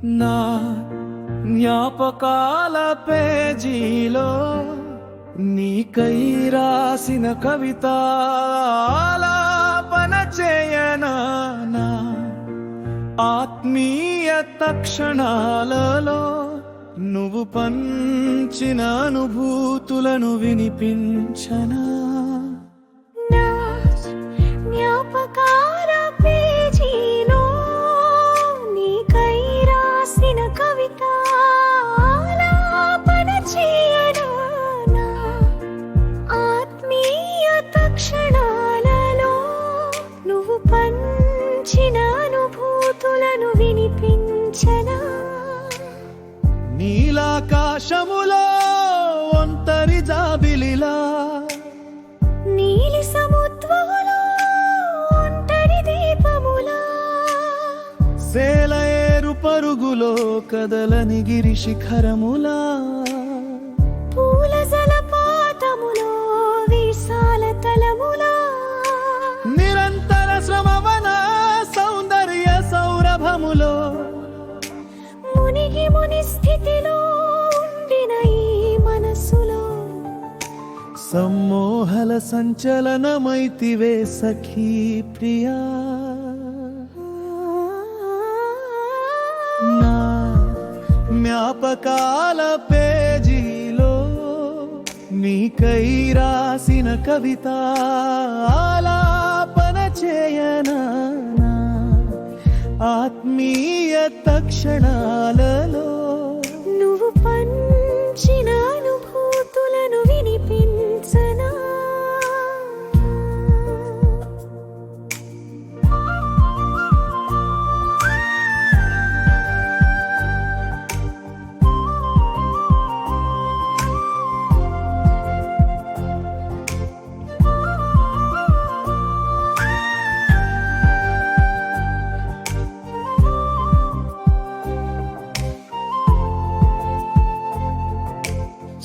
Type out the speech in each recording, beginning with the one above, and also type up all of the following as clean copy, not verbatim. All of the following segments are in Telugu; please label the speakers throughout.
Speaker 1: నా జ్ఞాపకాల పేజీలో నీకై రాసిన కవిత ఆలాపన చేయనా, నా ఆత్మీయ తక్షణాలలో నువ్వు పంచిన అనుభూతులను వినిపించనా.
Speaker 2: నా జ్ఞాపకాల పేజీలో నీకై రాసిన కవిత ఆలాపన చేయనా, నా ఆత్మీయ తక్షణాలలో నువ్వు పంచిన అనుభూతులను వినిపించనా.
Speaker 1: నీలాకాశములో ఒంటరి జాబిలిలా,
Speaker 2: నీలి సముద్రములో ఒంటరి దీపములా,
Speaker 1: సేలయేరు పరుగులో కదలని గిరి శిఖరములా,
Speaker 2: పూల జలపాతములో విశాల తలములా,
Speaker 1: నిరంతర శ్రమవన సౌందర్య సౌరభములో,
Speaker 2: ముని స్థితిలో ఉండిన ఈ మనసులో
Speaker 1: సమ్మోహల సంచలనమైతివే సఖీ ప్రియా. నా జ్ఞాపకాల పేజీలో నీకై రాసిన కవిత ఆలాపన చేయనా, నా ఆత్మీయ తక్షణాలలో
Speaker 2: నువ్వు పంచిన అనుభూతులను వినిపించనా.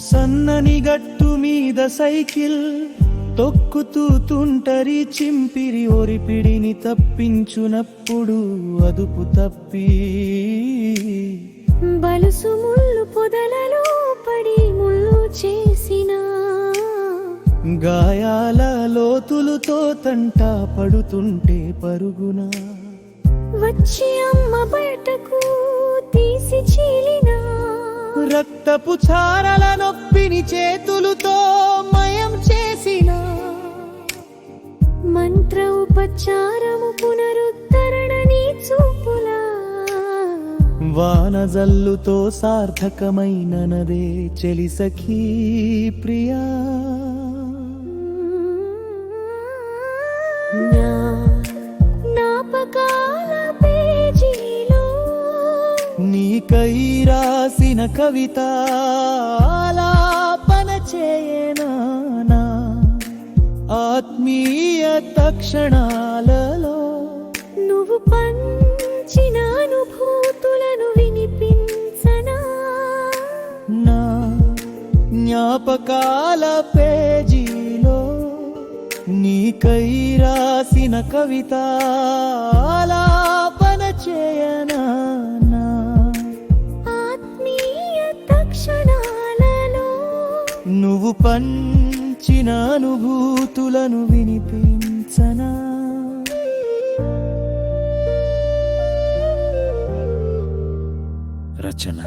Speaker 1: సన్నని గట్టు మీద సైకిల్ తొక్కుతూ తుంటరి చింపిరి ఒరిపిడిని తప్పించునప్పుడు అదుపు తప్పి
Speaker 2: బలుసు ముళ్ళు పొదలలో పడి ముళ్ళు చేసిన
Speaker 1: గాయాల లోతులతో తంట పడుతుంటే పరుగున
Speaker 2: వచ్చి అమ్మ బయటకు తీసి చీలిన
Speaker 1: రక్తపు చారల నొప్పిని చేతులతో మయం చేసిన
Speaker 2: మంత్ర ఉపచారము పునరుద్ధరణ నీ చూపులా
Speaker 1: వానజల్లుతో సార్థకమైన నదే చెలి సఖీ ప్రియా.
Speaker 2: నా జ్ఞాపకాల పేజీలో
Speaker 1: నీకై రాసిన కవిత ఆలాపన చేయనా, నా ఆత్మీయ తక్షణాలలో
Speaker 2: నువ్వు పంచిన అనుభూతులను వినిపించనా.
Speaker 1: నా జ్ఞాపకాల పేజీలో నీకై రాసిన కవిత ఆలాపన చేయనా, నా
Speaker 2: ఆత్మీయ తక్షణాలలో
Speaker 1: నువ్వు పంచిన అనుభూతులను వినిపించనా.
Speaker 3: రచన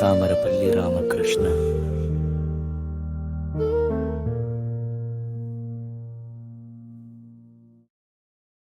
Speaker 3: తామరపల్లి రామకృష్ణ.